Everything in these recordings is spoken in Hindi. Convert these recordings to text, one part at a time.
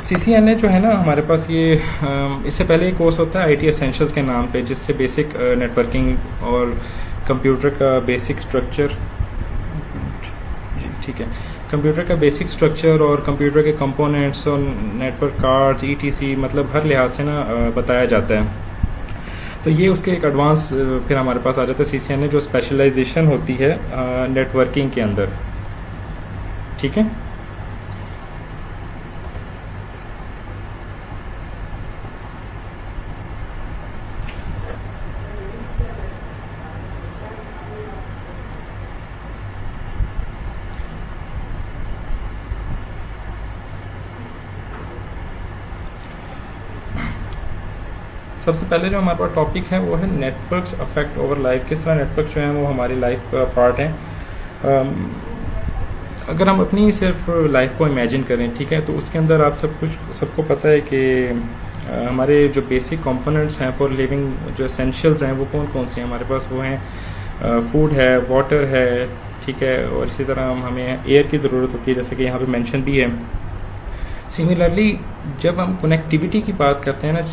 CCNA जो है ना हमारे पास ये इससे पहले एक कोर्स होता है आईटी एसेंशियल्स के नाम पे, जिससे बेसिक नेटवर्किंग और कंप्यूटर का बेसिक स्ट्रक्चर, जी ठीक है, कंप्यूटर का बेसिक स्ट्रक्चर और कंप्यूटर के कंपोनेंट्स और नेटवर्क कार्ड्स ETC मतलब हर लिहाज से ना बताया जाता है। तो ये उसके एक एडवांस फिर हमारे पास आ जाता है CCNA, जो स्पेशलाइजेशन होती है नेटवर्किंग के अंदर, ठीक है। सबसे पहले जो हमारे पास टॉपिक है वो है नेटवर्क्स अफेक्ट ओवर लाइफ। किस तरह नेटवर्क जो है वो हमारी लाइफ का पार्ट है। अगर हम अपनी सिर्फ लाइफ को इमेजिन करें, ठीक है, तो उसके अंदर आप सबको पता है कि हमारे जो बेसिक कंपोनेंट्स हैं फॉर लिविंग, जो एसेंशियल्स हैं वो कौन कौन से हैं हमारे पास। वो हैं फूड है, वाटर है, ठीक है, और इसी तरह हमें एयर की ज़रूरत होती है, जैसे कि यहाँ पे मेंशन भी है। सिमिलरली जब हम कनेक्टिविटी की बात करते हैं ना,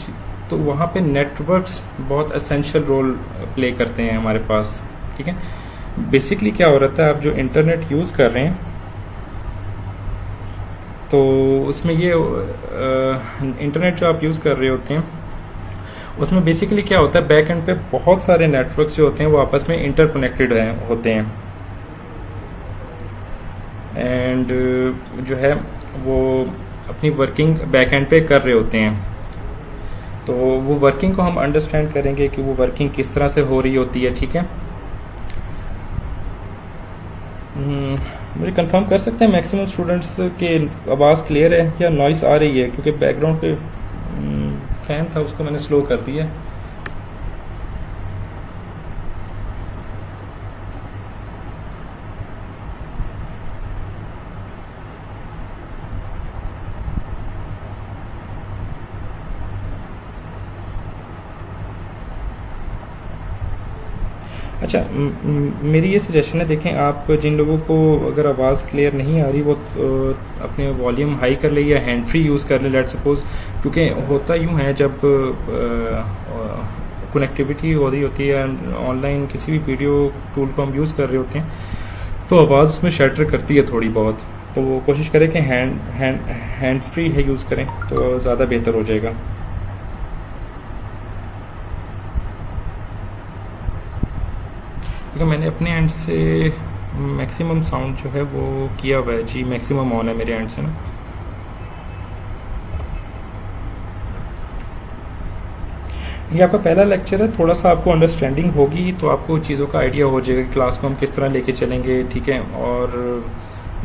तो वहाँ पे नेटवर्क्स बहुत एसेंशियल रोल प्ले करते हैं हमारे पास, ठीक है। बेसिकली क्या हो रहा है, आप जो इंटरनेट यूज़ कर रहे हैं तो उसमें ये इंटरनेट जो आप यूज़ कर रहे होते हैं उसमें बेसिकली क्या होता है, बैक एंड पे बहुत सारे नेटवर्क्स जो होते हैं वो आपस में इंटरकनेक्टेड होते हैं, एंड जो है वो अपनी वर्किंग बैक एंड पे कर रहे होते हैं। तो वो वर्किंग को हम अंडरस्टैंड करेंगे कि वो वर्किंग किस तरह से हो रही होती है, ठीक है। मुझे कंफर्म कर सकते हैं मैक्सिमम स्टूडेंट्स के आवाज़ क्लियर है या नॉइस आ रही है, क्योंकि बैकग्राउंड पे फैन था उसको मैंने स्लो कर दिया। अच्छा, मेरी ये सजेशन है, देखें आप जिन लोगों को अगर आवाज़ क्लियर नहीं आ रही वो अपने वॉल्यूम हाई कर ले या हैंड फ्री यूज़ कर ले, लेट सपोज, क्योंकि होता यूँ है जब कनेक्टिविटी हो रही होती है ऑनलाइन, किसी भी वीडियो टूल को हम यूज़ कर रहे होते हैं तो आवाज़ उसमें शटर करती है थोड़ी बहुत, तो वो कोशिश करें कि हैंड फ्री है यूज़ करें तो ज़्यादा बेहतर हो जाएगा। क्योंकि मैंने अपने एंड से मैक्सिमम साउंड जो है वो किया हुआ है जी, मैक्सिमम ऑन है मेरे एंड से ना। ये आपका पहला लेक्चर है, थोड़ा सा आपको अंडरस्टैंडिंग होगी तो आपको चीज़ों का आइडिया हो जाएगा कि क्लास को हम किस तरह लेके चलेंगे, ठीक है। और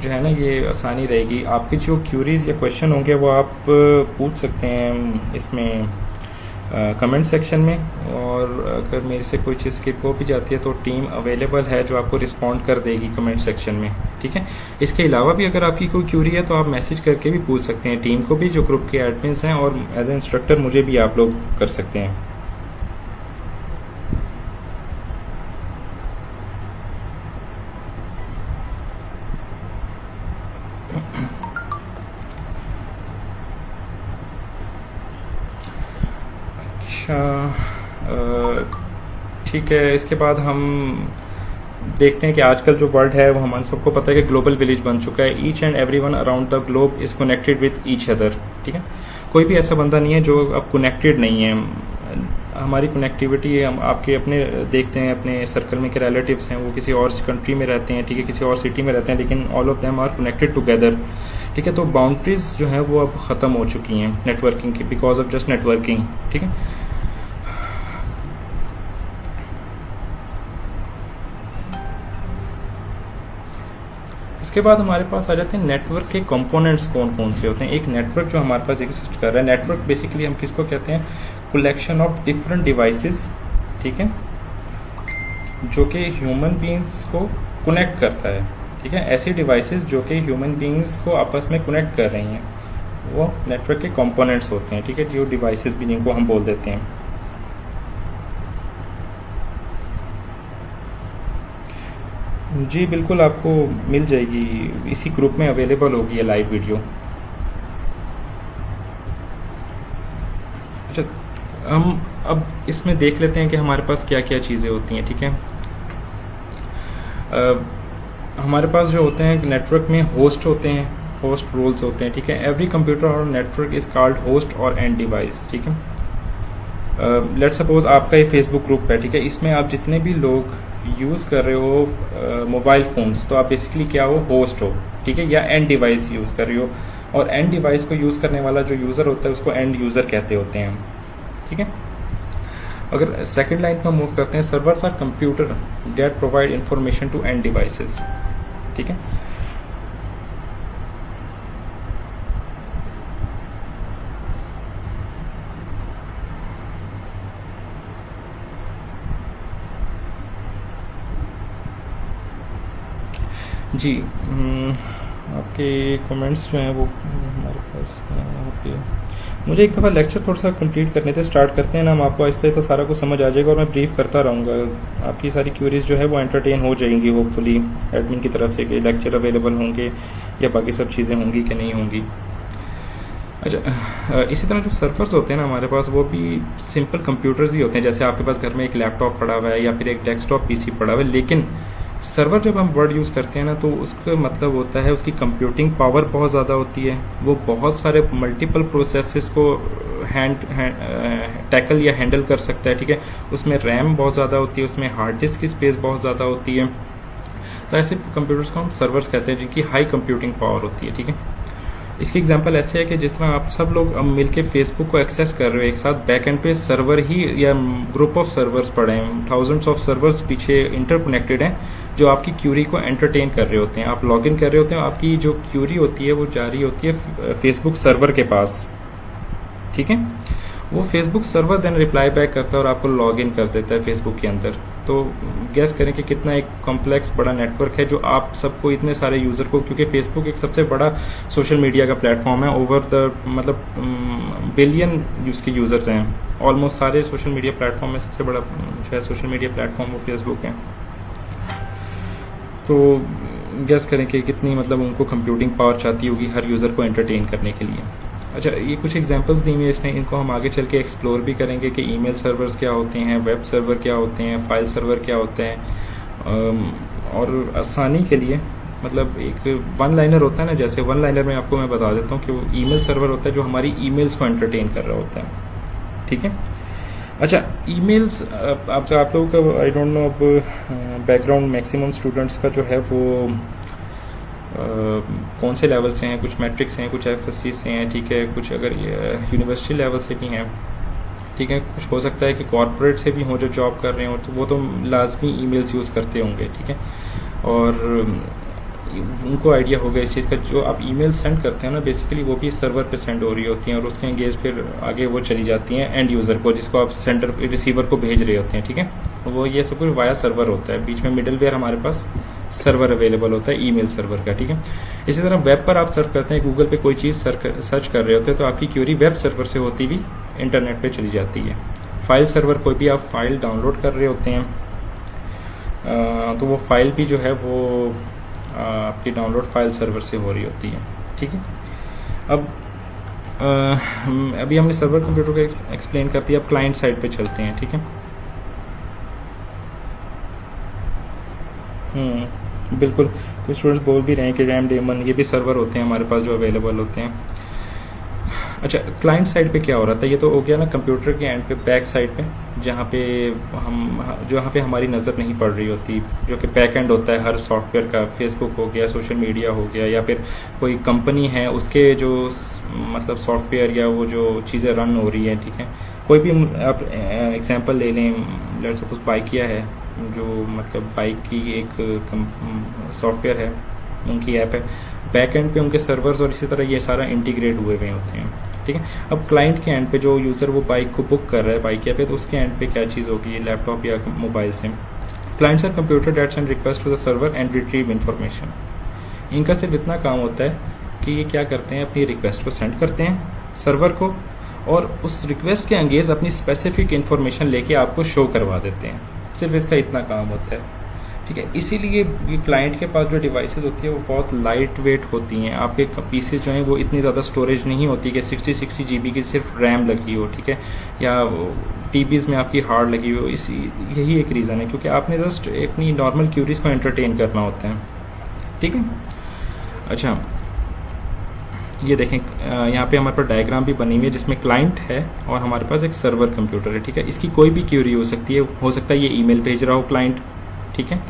जो है ना ये आसानी रहेगी। आपके जो क्यूरीज या क्वेश्चन होंगे वो आप पूछ सकते हैं इसमें कमेंट सेक्शन में, और अगर मेरे से कोई चीज़ स्किप हो भी जाती है तो टीम अवेलेबल है जो आपको रिस्पॉन्ड कर देगी कमेंट सेक्शन में, ठीक है। इसके अलावा भी अगर आपकी कोई क्यूरी है तो आप मैसेज करके भी पूछ सकते हैं टीम को भी, जो ग्रुप के एडमिन्स हैं, और एज ए इंस्ट्रक्टर मुझे भी आप लोग कर सकते हैं। ठीक है, इसके बाद हम देखते हैं कि आजकल जो वर्ल्ड है वो हम सबको पता है कि ग्लोबल विलेज बन चुका है। Each and everyone around the globe is connected with each other, ठीक है। कोई भी ऐसा बंदा नहीं है जो अब कनेक्टेड नहीं है। हमारी कनेक्टिविटी है, हम आपके अपने देखते हैं अपने सर्कल में के रिलेटिव्स हैं वो किसी और कंट्री में रहते हैं, ठीक है, किसी और सिटी में रहते हैं, लेकिन all of them are connected together, ठीक है। तो बाउंड्रीज जो हैं वो अब ख़त्म हो चुकी हैं नेटवर्किंग की, बिकॉज ऑफ जस्ट नेटवर्किंग, ठीक है। इसके बाद हमारे पास आ जाते हैं नेटवर्क के कंपोनेंट्स कौन कौन से होते हैं। एक नेटवर्क जो हमारे पास एग्जिस्ट कर रहा है, नेटवर्क बेसिकली हम किसको कहते हैं, कलेक्शन ऑफ डिफरेंट डिवाइसेस, ठीक है, जो कि ह्यूमन बीइंग्स को कनेक्ट करता है, ठीक है। ऐसी डिवाइसेस जो कि ह्यूमन बीइंग्स को आपस में कनेक्ट कर रही हैं वो नेटवर्क के कंपोनेंट्स होते हैं, ठीक है, जो डिवाइसेस भी जिनको हम बोल देते हैं। जी बिल्कुल, आपको मिल जाएगी, इसी ग्रुप में अवेलेबल होगी ये लाइव वीडियो। अच्छा, हम अब इसमें देख लेते हैं कि हमारे पास क्या क्या चीज़ें होती हैं, ठीक है। हमारे पास जो होते हैं नेटवर्क में होस्ट होते हैं, होस्ट रोल्स होते हैं, ठीक है। एवरी कंप्यूटर और नेटवर्क इज़ कॉल्ड होस्ट और एंड डिवाइस, ठीक है। लेट्स सपोज आपका ये फेसबुक ग्रुप है, ठीक है। इसमें आप जितने भी लोग यूज़ कर रहे हो मोबाइल फ़ोन्स, तो आप बेसिकली क्या हो, होस्ट हो, ठीक है, या एंड डिवाइस यूज़ कर रहे हो। और एंड डिवाइस को यूज़ करने वाला जो यूज़र होता है उसको एंड यूज़र कहते होते हैं, ठीक है। अगर सेकंड लाइन पर मूव करते हैं, servers are computer that provide information to end devices, ठीक है। जी, आपके कमेंट्स जो हैं वो हमारे पास हैं। ओके, मुझे एक दफ़ा लेक्चर थोड़ा सा कंप्लीट करने थे, स्टार्ट करते हैं ना, हम आपको आहिस्ता आहिस्ता सारा कुछ समझ आ जाएगा और मैं ब्रीफ करता रहूँगा। आपकी सारी क्यूरीज जो है वो एंटरटेन हो जाएंगी होपफुली एडमिन की तरफ से, कि लेक्चर अवेलेबल होंगे या बाकी सब चीज़ें होंगी कि नहीं होंगी। अच्छा, इसी तरह जो सर्वर्स होते हैं ना हमारे पास, वो भी सिंपल कंप्यूटर्स ही होते हैं। जैसे आपके पास घर में एक लैपटॉप पड़ा हुआ है या फिर एक डेस्कटॉप पीसी पड़ा हुआ है, लेकिन सर्वर जब हम वर्ड यूज़ करते हैं ना, तो उसका मतलब होता है उसकी कंप्यूटिंग पावर बहुत ज़्यादा होती है। वो बहुत सारे मल्टीपल प्रोसेसेस को टैकल या हैंडल कर सकता है, ठीक है। उसमें रैम बहुत ज़्यादा होती है, उसमें हार्ड डिस्क की स्पेस बहुत ज़्यादा होती है। तो ऐसे कंप्यूटर्स को हम सर्वर्स कहते हैं जिनकी हाई कंप्यूटिंग पावर होती है, ठीक है। इसकी एग्जांपल ऐसे है कि जिस तरह आप सब लोग अब मिलके फेसबुक को एक्सेस कर रहे हो एक साथ, बैक एंड पे सर्वर ही या ग्रुप ऑफ सर्वर्स पड़े हैं, थाउजेंड्स ऑफ सर्वर्स पीछे इंटरकनेक्टेड हैं, जो आपकी क्यूरी को एंटरटेन कर रहे होते हैं। आप लॉगिन कर रहे होते हैं, आपकी जो क्यूरी होती है वो जा रही होती है फेसबुक सर्वर के पास, ठीक है। वो Facebook server then reply back करता है और आपको लॉगिन कर देता है फेसबुक के अंदर। तो गैस करें कि कितना एक कॉम्प्लेक्स बड़ा नेटवर्क है जो आप सबको, इतने सारे यूज़र को, क्योंकि फेसबुक एक सबसे बड़ा सोशल मीडिया का प्लेटफॉर्म है, ओवर द मतलब बिलियन उसके यूज़र्स हैं। ऑलमोस्ट सारे सोशल मीडिया प्लेटफॉर्म में सबसे बड़ा जो है सोशल मीडिया प्लेटफॉर्म वो फेसबुक है। तो गैस करें कि कितनी मतलब उनको कंप्यूटिंग पावर चाहती होगी हर यूज़र को एंटरटेन करने के लिए। अच्छा, ये कुछ एग्जांपल्स दी हुई है इसने, इनको हम आगे चल के एक्सप्लोर भी करेंगे कि ईमेल सर्वर्स क्या होते हैं, वेब सर्वर क्या होते हैं, फाइल सर्वर क्या होते हैं। और आसानी के लिए मतलब एक वन लाइनर होता है ना, जैसे वन लाइनर में आपको मैं बता देता हूँ कि वो ईमेल सर्वर होता है जो हमारी ईमेल्स को एंटरटेन कर रहा होता है, ठीक है। अच्छा, ईमेल्स आप लोगों का आई डोंट नो अब बैकग्राउंड मैक्सिमम स्टूडेंट्स का जो है वो कौन से लेवल से हैं, कुछ मैट्रिक्स हैं, कुछ एफएससी से हैं, ठीक है, कुछ अगर यूनिवर्सिटी लेवल से भी हैं, ठीक है। कुछ हो सकता है कि कॉर्पोरेट से भी हों जो जॉब कर रहे हो, तो वो तो लाजमी ईमेल्स यूज़ करते होंगे, ठीक है। और उनको आइडिया होगा इस चीज़ का, जो आप ईमेल सेंड करते हैं ना बेसिकली वो भी सर्वर पे सेंड हो रही होती हैं और उसके एंगेज फिर आगे वो चली जाती हैं एंड यूज़र को, जिसको आप सेंडर रिसीवर को भेज रहे होते हैं, ठीक है। वो ये सब कुछ वाया सर्वर होता है, बीच में मिडलवेयर हमारे पास सर्वर अवेलेबल होता है ईमेल सर्वर का, ठीक है। इसी तरह वेब पर आप सर्च करते हैं, गूगल पे कोई चीज़ सर्च कर रहे होते हैं तो आपकी क्यूरी वेब सर्वर से होती भी इंटरनेट पे चली जाती है। फाइल सर्वर, कोई भी आप फाइल डाउनलोड कर रहे होते हैं तो वो फाइल भी जो है वो आपकी डाउनलोड फाइल सर्वर से हो रही होती है, ठीक है। अब अभी हमने सर्वर कंप्यूटर को एक्सप्लेन कर दिया, अब क्लाइंट साइड पे चलते हैं, ठीक है। बिल्कुल, कुछ स्टूडेंट्स बोल भी रहे हैं कि रैम डेमन ये भी सर्वर होते हैं हमारे पास जो अवेलेबल होते हैं। अच्छा, क्लाइंट साइड पे क्या हो रहा था, ये तो हो गया ना कंप्यूटर के एंड पे, बैक साइड पे, जहाँ पे हमारी नज़र नहीं पड़ रही होती, जो कि बैक एंड होता है हर सॉफ्टवेयर का। फेसबुक हो गया, सोशल मीडिया हो गया, या फिर कोई कंपनी है उसके जो मतलब सॉफ्टवेयर या वो जो चीज़ें रन हो रही है, ठीक है। कोई भी आप एग्जांपल ले लें, लेट्स सपोज बाइकिया है, जो मतलब बाइक की एक सॉफ्टवेयर है, उनकी ऐप है, बैक एंड पे उनके सर्वर्स और इसी तरह ये सारा इंटीग्रेट हुए हुए होते हैं, ठीक है। अब क्लाइंट के एंड पे जो यूज़र वो बाइक को बुक कर रहा है बाइक पे, तो उसके एंड पे क्या चीज़ होगी, लैपटॉप या मोबाइल से। Clients are computer that send request to the server and retrieve information. इनका सिर्फ इतना काम होता है कि ये क्या करते हैं, अपनी रिक्वेस्ट को सेंड करते हैं सर्वर को और उस रिक्वेस्ट के अंगेज अपनी स्पेसिफिक इन्फॉर्मेशन लेके आपको शो करवा देते हैं। सिर्फ इसका इतना काम होता है, ठीक है। इसीलिए ये क्लाइंट के पास जो डिवाइसेस होती है वो बहुत लाइट वेट होती हैं। आपके पीसेस जो हैं वो इतनी ज़्यादा स्टोरेज नहीं होती कि 60 GB की सिर्फ रैम लगी हो, ठीक है, या टीबीज़ में आपकी हार्ड लगी हो। इसी यही एक रीज़न है, क्योंकि आपने जस्ट अपनी नॉर्मल क्यूरीज़ को एंटरटेन करना होता है, ठीक है। अच्छा, ये देखें, यहाँ पे हमारे पास डायग्राम भी बनी हुई है जिसमें क्लाइंट है और हमारे पास एक सर्वर कंप्यूटर है, ठीक है। इसकी कोई भी क्यूरी हो सकती है, हो सकता है ये ईमेल भेज रहा हो क्लाइंट, ठीक है,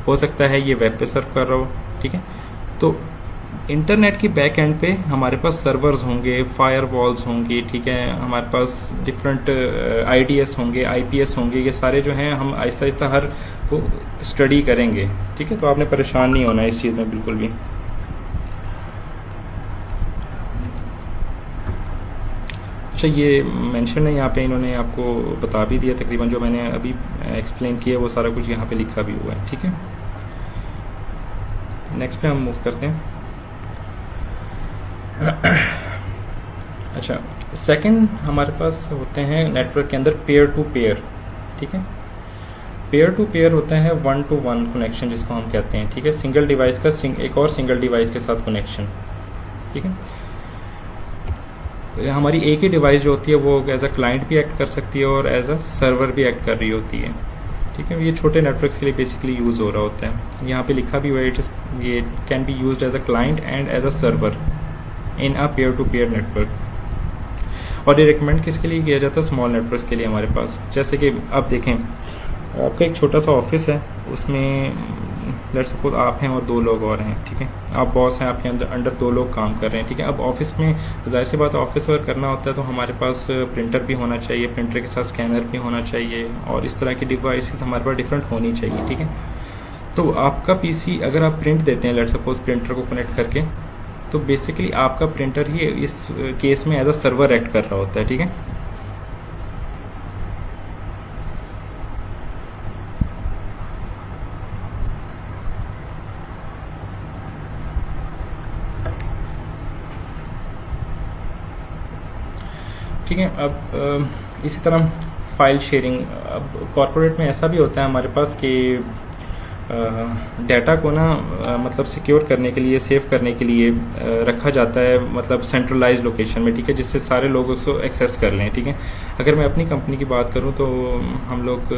हो सकता है ये वेब पे सर्व कर रहा हो, ठीक है। तो इंटरनेट की बैक एंड पे हमारे पास सर्वर्स होंगे, फायरवॉल्स होंगी, ठीक है, हमारे पास डिफरेंट IDS होंगे, IPS होंगे। ये सारे जो हैं हम आहिस्ता आहिस्ता हर को स्टडी करेंगे, ठीक है। तो आपने परेशान नहीं होना इस चीज़ में बिल्कुल भी। अच्छा, ये मेंशन है यहाँ पे, इन्होंने आपको बता भी दिया तकरीबन, जो मैंने अभी एक्सप्लेन किया वो सारा कुछ यहाँ पे लिखा भी हुआ है, ठीक है। नेक्स्ट पे हम मूव करते हैं। अच्छा, सेकंड हमारे पास होते हैं नेटवर्क के अंदर पेयर टू पेयर, ठीक है। पेयर टू पेयर होता है 1 to 1 कनेक्शन जिसको हम कहते हैं, ठीक है। सिंगल डिवाइस का एक और सिंगल डिवाइस के साथ कनेक्शन, ठीक है। हमारी एक ही डिवाइस जो होती है वो एज अ क्लाइंट भी एक्ट कर सकती है और एज अ सर्वर भी एक्ट कर रही होती है, ठीक है। ये छोटे नेटवर्क्स के लिए बेसिकली यूज़ हो रहा होता है। यहाँ पे लिखा भी हुआ है, ये can be used as a client and as a server in a peer to peer network. और ये रिकमेंड किसके लिए किया जाता है? स्मॉल नेटवर्क्स के लिए हमारे पास। जैसे कि आप देखें, आपका एक छोटा सा ऑफिस है, उसमें लेट्स सपोज आप हैं और 2 लोग और हैं, ठीक है। आप बॉस हैं, आपके अंडर 2 लोग काम कर रहे हैं, ठीक है। अब ऑफिस में जाहिर सी बात ऑफिस वर्क करना होता है, तो हमारे पास प्रिंटर भी होना चाहिए, प्रिंटर के साथ स्कैनर भी होना चाहिए, और इस तरह की डिवाइसेस हमारे पास डिफरेंट होनी चाहिए, ठीक है। तो आपका पीसी अगर आप प्रिंट देते हैं, लेट्स सपोज प्रिंटर को कनेक्ट करके, तो बेसिकली आपका प्रिंटर ही इस केस में एज अ सर्वर एक्ट कर रहा होता है, ठीक है। ठीक है। अब इसी तरह फाइल शेयरिंग, अब कॉर्पोरेट में ऐसा भी होता है हमारे पास कि डाटा को ना मतलब सिक्योर करने के लिए, सेव करने के लिए रखा जाता है, मतलब सेंट्रलाइज लोकेशन में, ठीक है, जिससे सारे लोग उसको एक्सेस कर लें, ठीक है। अगर मैं अपनी कंपनी की बात करूं तो हम लोग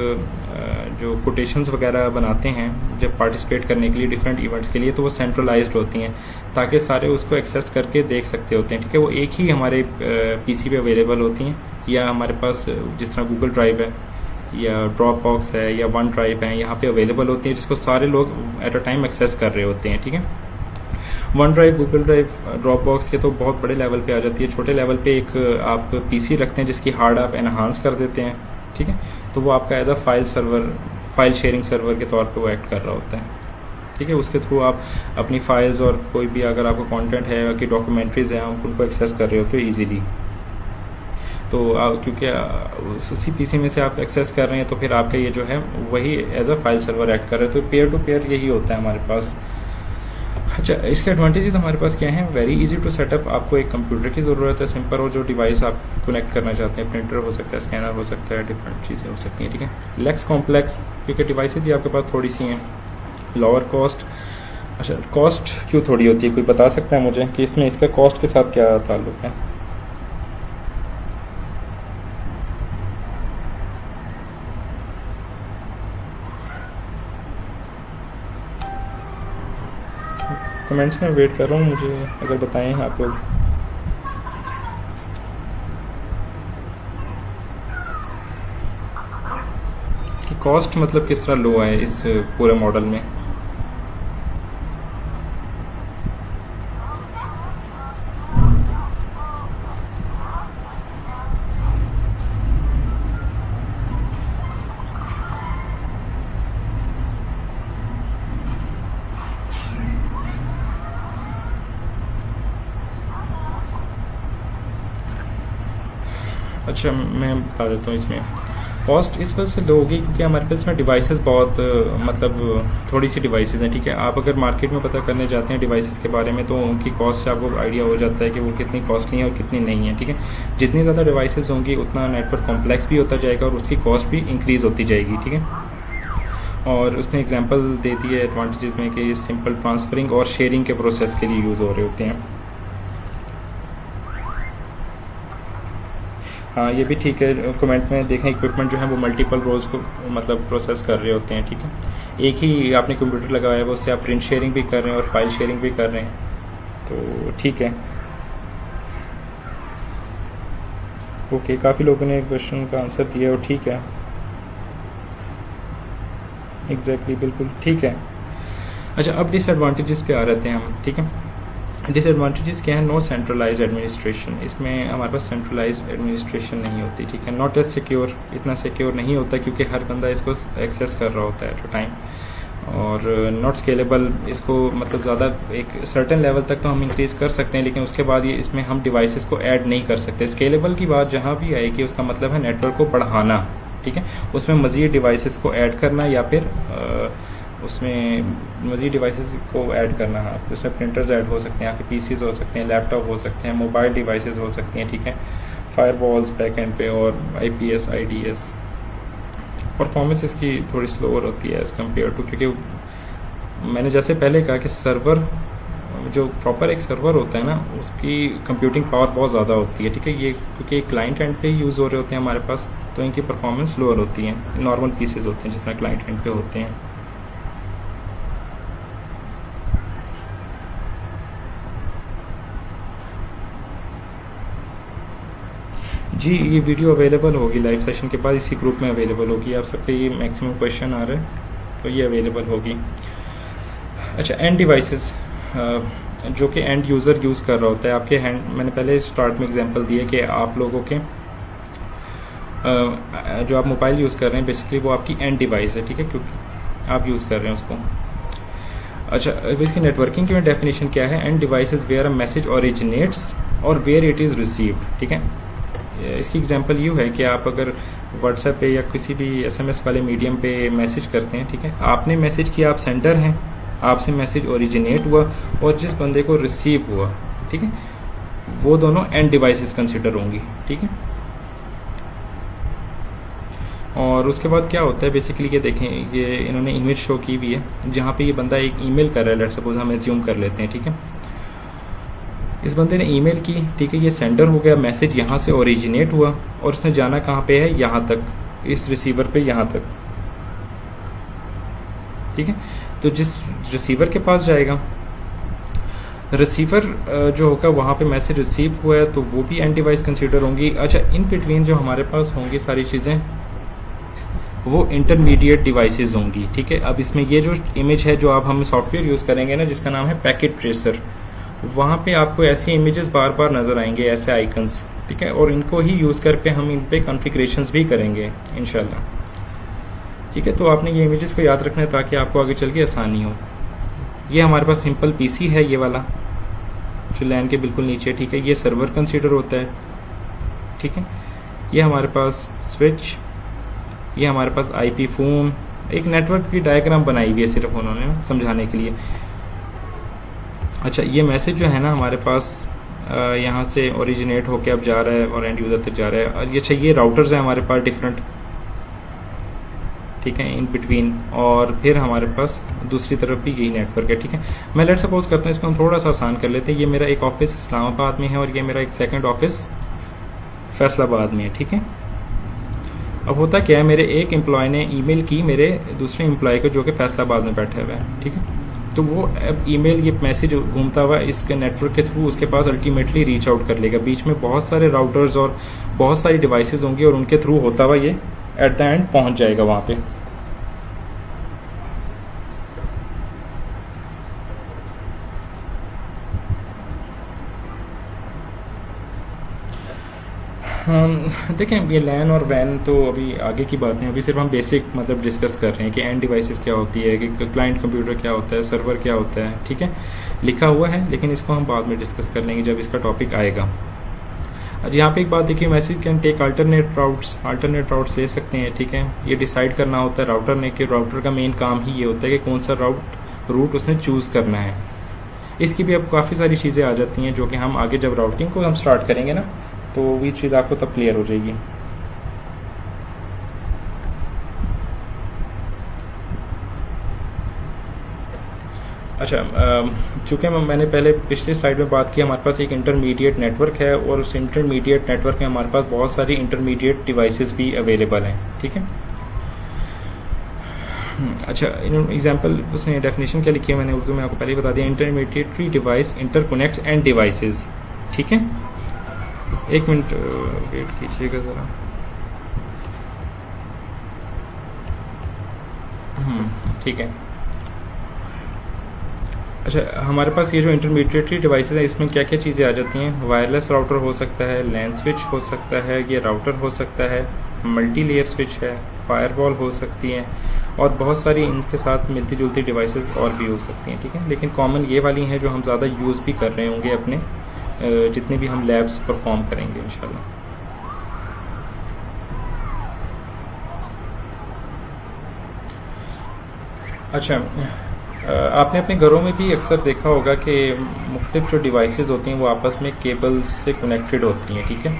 जो कोटेशंस वगैरह बनाते हैं जब पार्टिसिपेट करने के लिए डिफरेंट इवेंट्स के लिए, तो वो सेंट्रलाइज्ड होती हैं ताकि सारे उसको एक्सेस करके देख सकते होते हैं, ठीक है। वो एक ही हमारे पीसी पे अवेलेबल होती हैं, या हमारे पास जिस तरह गूगल ड्राइव है या ड्रॉप बॉक्स है या वन ड्राइव है, यहाँ पे अवेलेबल होती है, जिसको सारे लोग एट अ टाइम एक्सेस कर रहे होते हैं, ठीक है। One drive, Google drive, drop box के तो बहुत बड़े लेवल पे आ जाती है। छोटे लेवल पे एक आप पीसी रखते हैं जिसकी हार्ड आप एनहांस कर देते हैं, ठीक है, तो वो आपका as a file sharing server के तौर पर वो एक्ट कर रहा होता है, ठीक है। उसके थ्रू आप अपनी फाइल्स और कोई भी अगर आपको कंटेंट है कि डॉक्यूमेंट्रीज हैं, आप उनको एक्सेस कर रहे होते हो ईजीली। तो क्योंकि उसी पीसी में से आप एक्सेस कर रहे हैं, तो फिर आपका ये जो है वही as a file server act कर रहे हैं। तो पेयर टू पेयर यही होता है हमारे पास। अच्छा, इसके एडवांटेजेस हमारे पास क्या हैं? Very easy to set up. आपको एक कंप्यूटर की ज़रूरत है, सिंपल, और जो डिवाइस आप कनेक्ट करना चाहते हैं, प्रिंटर हो सकता है, स्कैनर हो सकता है, डिफरेंट चीज़ें हो सकती हैं, ठीक है। लेक्स कॉम्प्लेक्स, क्योंकि डिवाइसेज ही आपके पास थोड़ी सी हैं। Lower cost. अच्छा, कॉस्ट क्यों थोड़ी होती है? कोई बता सकता है मुझे कि इसमें इसका कॉस्ट के साथ क्या ताल्लुक है? कमेंट्स में वेट कर रहा हूँ, मुझे अगर बताएं आप लोग। कि कॉस्ट मतलब किस तरह लो है इस पूरे मॉडल में? अच्छा, मैं बता देता हूँ। इसमें कॉस्ट इस वजह से लो होगी क्योंकि हमारे पास इसमें डिवाइसेस बहुत मतलब थोड़ी सी डिवाइसेस हैं, ठीक है। आप अगर मार्केट में पता करने जाते हैं डिवाइसेस के बारे में, तो उनकी कॉस्ट से आपको आइडिया हो जाता है कि वो कितनी कॉस्टली है और कितनी नहीं है, ठीक है। जितनी ज़्यादा डिवाइसेस होंगी उतना नेटवर्क कॉम्प्लेक्स भी होता जाएगा और उसकी कॉस्ट भी इंक्रीज़ होती जाएगी, ठीक है। और उसने एग्जांपल दे दी है एडवांटेजेस में कि ये सिंपल ट्रांसफरिंग और शेयरिंग के प्रोसेस के लिए यूज़ हो रहे होते हैं। हाँ ये भी ठीक है, कमेंट में देखें इक्विपमेंट जो है वो मल्टीपल रोल्स को मतलब प्रोसेस कर रहे होते हैं, ठीक है। एक ही आपने कंप्यूटर लगाया है वो, उससे आप प्रिंट शेयरिंग भी कर रहे हैं और फाइल शेयरिंग भी कर रहे हैं, तो ठीक है। ओके, काफ़ी लोगों ने क्वेश्चन का आंसर दिया और ठीक है, एग्जैक्टली बिल्कुल ठीक है। अच्छा, अब डिसएडवांटेजेस पे आ रहे हैं हम, ठीक है। डिसएडवांटेजेस क्या है? नो सेंट्रलाइज्ड एडमिनिस्ट्रेशन, इसमें हमारे पास सेंट्रलाइज्ड एडमिनिस्ट्रेशन नहीं होती, ठीक है। नॉट एज सिक्योर, इतना सिक्योर नहीं होता क्योंकि हर बंदा इसको एक्सेस कर रहा होता है एट अ टाइम। और नॉट स्केलेबल, इसको मतलब ज़्यादा एक सर्टेन लेवल तक तो हम इंक्रीज़ कर सकते हैं, लेकिन उसके बाद ये इसमें हम डिवाइसेस को ऐड नहीं कर सकते। स्केलेबल की बात जहाँ भी आएगी उसका मतलब है नेटवर्क को बढ़ाना, ठीक है। उसमें मज़ीद डिवाइसेस को ऐड करना या फिर उसमें मज़ीद डिवाइसेस को ऐड करना है। उसमें प्रिंटर्स ऐड हो सकते हैं, आपके पीसीज हो सकते हैं, लैपटॉप हो सकते हैं, मोबाइल डिवाइसेस हो सकती हैं, ठीक है। फायरवॉल्स बैक एंड पे और आईपीएस आईडीएस। परफॉर्मेंस इसकी थोड़ी स्लोअर होती है एज़ कम्पेयर टू, क्योंकि मैंने जैसे पहले कहा कि सर्वर जो प्रॉपर एक सर्वर होता है ना, उसकी कंप्यूटिंग पावर बहुत ज़्यादा होती है, ठीक है। ये क्योंकि क्लाइंट एंड पे यूज़ हो रहे होते हैं हमारे पास, तो इनकी परफॉर्मेंस लोअर होती है। नॉर्मल पीसेज होते हैं जिस तरह क्लाइंट एंड पे होते हैं। जी, ये वीडियो अवेलेबल होगी लाइव सेशन के बाद, इसी ग्रुप में अवेलेबल होगी। आप सबके ये मैक्सिमम क्वेश्चन आ रहे हैं तो ये अवेलेबल होगी। अच्छा, एंड डिवाइसेस जो कि एंड यूज़र यूज़ कर रहा होता है आपके हैंड, मैंने पहले स्टार्ट में एग्जांपल दिया कि आप लोगों के जो आप मोबाइल यूज़ कर रहे हैं बेसिकली वो आपकी एंड डिवाइस है, ठीक है, क्योंकि आप यूज़ कर रहे हैं उसको। अच्छा, इसकी नेटवर्किंग की डेफिनेशन क्या है? End devices where a message originates और वेयर इट इज़ रिसीव्ड, ठीक है। इसकी एग्जांपल यूँ है कि आप अगर व्हाट्सएप पे या किसी भी एसएमएस वाले मीडियम पे मैसेज करते हैं, ठीक है, आपने मैसेज किया, आप सेंडर हैं, आपसे मैसेज ओरिजिनेट हुआ और जिस बंदे को रिसीव हुआ, ठीक है, वो दोनों एंड डिवाइसेस कंसिडर होंगी, ठीक है। और उसके बाद क्या होता है बेसिकली, ये देखें, ये इन्होंने इमेज शो की हुई है जहाँ पे ये बंदा एक ईमेल कर रहा है, लेट्स सपोज हम एज्यूम कर लेते हैं, ठीक है। इस बंदे ने ईमेल की, ठीक है, ये सेंडर हो गया, मैसेज यहाँ से ओरिजिनेट हुआ और उसने जाना कहाँ पे है? यहाँ तक, इस रिसीवर पे यहाँ तक, ठीक है। तो जिस रिसीवर के पास जाएगा, रिसीवर जो होगा वहाँ पे मैसेज रिसीव हुआ है तो वो भी एंड डिवाइस कंसीडर होंगी। अच्छा, इन बिटवीन जो हमारे पास होंगी सारी चीज़ें वो इंटरमीडिएट डिवाइसेस होंगी, ठीक है। अब इसमें ये जो इमेज है जो आप हम सॉफ्टवेयर यूज़ करेंगे ना जिसका नाम है पैकेट ट्रेसर, वहाँ पे आपको ऐसी इमेजेस बार बार नज़र आएंगे, ऐसे आइकन्स, ठीक है, और इनको ही यूज़ करके हम इन पे कॉन्फ़िगरेशंस भी करेंगे इंशाल्लाह, ठीक है। तो आपने ये इमेजेस को याद रखना है ताकि आपको आगे चल के आसानी हो। ये हमारे पास सिंपल पीसी है, ये वाला जो लैन के बिल्कुल नीचे, ठीक है, ये सर्वर कंसीडर होता है, ठीक है। ये हमारे पास स्विच, ये हमारे पास आईपी फ़ोन, एक नेटवर्क की डायग्राम बनाई हुई है सिर्फ उन्होंने समझाने के लिए। अच्छा, ये मैसेज जो है ना हमारे पास यहाँ से ओरिजिनेट होके अब जा रहा है और एंड यूज़र तक जा रहा है। और ये अच्छा, ये राउटर्स हैं हमारे पास डिफरेंट, ठीक है, इन बिटवीन, और फिर हमारे पास दूसरी तरफ भी यही नेटवर्क है, ठीक है। मैं लेट सपोज करता हूँ, इसको हम थोड़ा सा आसान कर लेते हैं। ये मेरा एक ऑफिस इस्लामाबाद में है और ये मेरा एक सेकंड ऑफिस फैसलाबाद में है, ठीक है। अब होता क्या है, मेरे एक एम्प्लॉय ने ईमेल की मेरे दूसरे एम्प्लॉय को जो कि फैसलाबाद में बैठे हुए हैं, ठीक है। तो वो अब ईमेल, ये मैसेज घूमता हुआ इसके नेटवर्क के थ्रू उसके पास अल्टीमेटली रीच आउट कर लेगा। बीच में बहुत सारे राउटर्स और बहुत सारी डिवाइसेस होंगी और उनके थ्रू होता हुआ ये एट द एंड पहुंच जाएगा वहाँ पे। देखें, ये लैन और वैन तो अभी आगे की बात नहीं, अभी सिर्फ हम बेसिक मतलब डिस्कस कर रहे हैं कि एंड डिवाइसेस क्या होती है, कि क्लाइंट कंप्यूटर क्या होता है, सर्वर क्या होता है, ठीक है, लिखा हुआ है, लेकिन इसको हम बाद में डिस्कस कर लेंगे जब इसका टॉपिक आएगा। यहाँ पे एक बात देखिए, message can take alternate routes ले सकते हैं, ठीक है। ये डिसाइड करना होता है राउटर ने कि राउटर का मेन काम ही ये होता है कि कौन सा रूट उसने चूज़ करना है। इसकी भी अब काफ़ी सारी चीज़ें आ जाती हैं जो कि हम आगे जब राउटिंग को हम स्टार्ट करेंगे ना तो वो चीज़ आपको तब क्लियर हो जाएगी। अच्छा, चूँकि मैंने पहले पिछली स्लाइड में बात की, हमारे पास एक इंटरमीडिएट नेटवर्क है और उस इंटरमीडिएट नेटवर्क में हमारे पास बहुत सारी इंटरमीडिएट डिवाइसेस भी अवेलेबल हैं, ठीक है। अच्छा, एग्जांपल उसने डेफिनेशन क्या लिखी है, मैंने उर्दू में आपको पहले ही बता दिया। Intermediary device interconnects and devices, ठीक है। एक मिनट वेट कीजिएगा ज़रा। ठीक है। अच्छा, हमारे पास ये जो इंटरमीडिएटरी डिवाइसेस हैं, इसमें क्या क्या चीज़ें आ जाती हैं? वायरलेस राउटर हो सकता है, लैन स्विच हो सकता है, ये राउटर हो सकता है, मल्टी लेयर स्विच है, फायरवॉल हो सकती हैं, और बहुत सारी इनके साथ मिलती जुलती डिवाइसेस और भी हो सकती हैं, ठीक है। लेकिन कॉमन ये वाली हैं जो हम ज़्यादा यूज़ भी कर रहे होंगे अपने जितने भी हम लैब्स परफॉर्म करेंगे इंशाल्लाह। अच्छा, आपने अपने घरों में भी अक्सर देखा होगा कि मुख्तलिफ जो डिवाइसेस होती हैं वो आपस में केबल से कनेक्टेड होती हैं, ठीक है।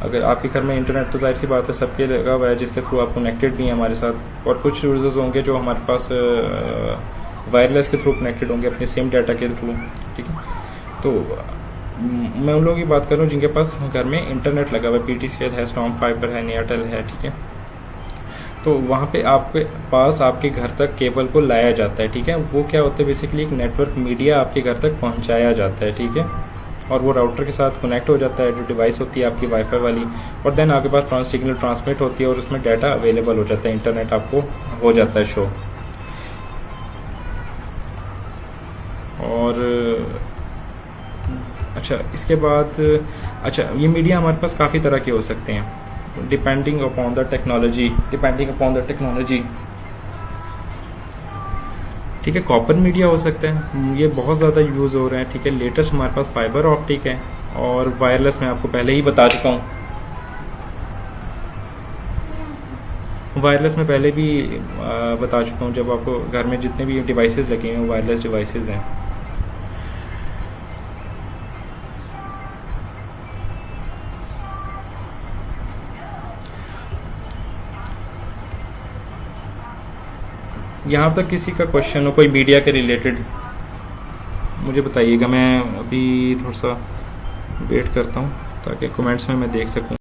अगर आपके घर में इंटरनेट, तो जाहिर सी बात है सबके लगा हुआ है, जिसके थ्रू आप कनेक्टेड भी हैं हमारे साथ, और कुछ यूजर्स होंगे जो हमारे पास वायरलेस के थ्रू कनेक्टेड होंगे अपने सिम डाटा के थ्रू, ठीक है। तो मैं उन लोगों की बात कर रहा हूँ जिनके पास घर में इंटरनेट लगा हुआ है, PTCL है, स्टॉर्म फाइबर है, एयरटेल है, ठीक है। तो वहाँ पे आपके पास आपके घर तक केबल को लाया जाता है, ठीक है। वो क्या होता है, बेसिकली एक नेटवर्क मीडिया आपके घर तक पहुँचाया जाता है, ठीक है। और वो राउटर के साथ कनेक्ट हो जाता है, जो डिवाइस होती है आपकी वाईफाई वाली, और देन आपके पास सिग्नल ट्रांसमिट होती है और उसमें डाटा अवेलेबल हो जाता है, इंटरनेट आपको हो जाता है शो। और अच्छा, इसके बाद अच्छा, ये मीडिया हमारे पास काफ़ी तरह के हो सकते हैं, डिपेंडिंग अपॉन द टेक्नोलॉजी, ठीक है। कॉपर मीडिया हो सकता है, ये बहुत ज़्यादा यूज़ हो रहे हैं, ठीक है। लेटेस्ट हमारे पास फाइबर ऑप्टिक है, और वायरलेस मैं आपको पहले ही बता चुका हूँ। वायरलेस में पहले भी बता चुका हूँ, जब आपको घर में जितने भी डिवाइसेस लगे हैं वायरलेस डिवाइसेस हैं। यहाँ तक किसी का क्वेश्चन हो कोई मीडिया के रिलेटेड, मुझे बताइएगा। मैं अभी थोड़ा सा वेट करता हूँ ताकि कमेंट्स में मैं देख सकूँ।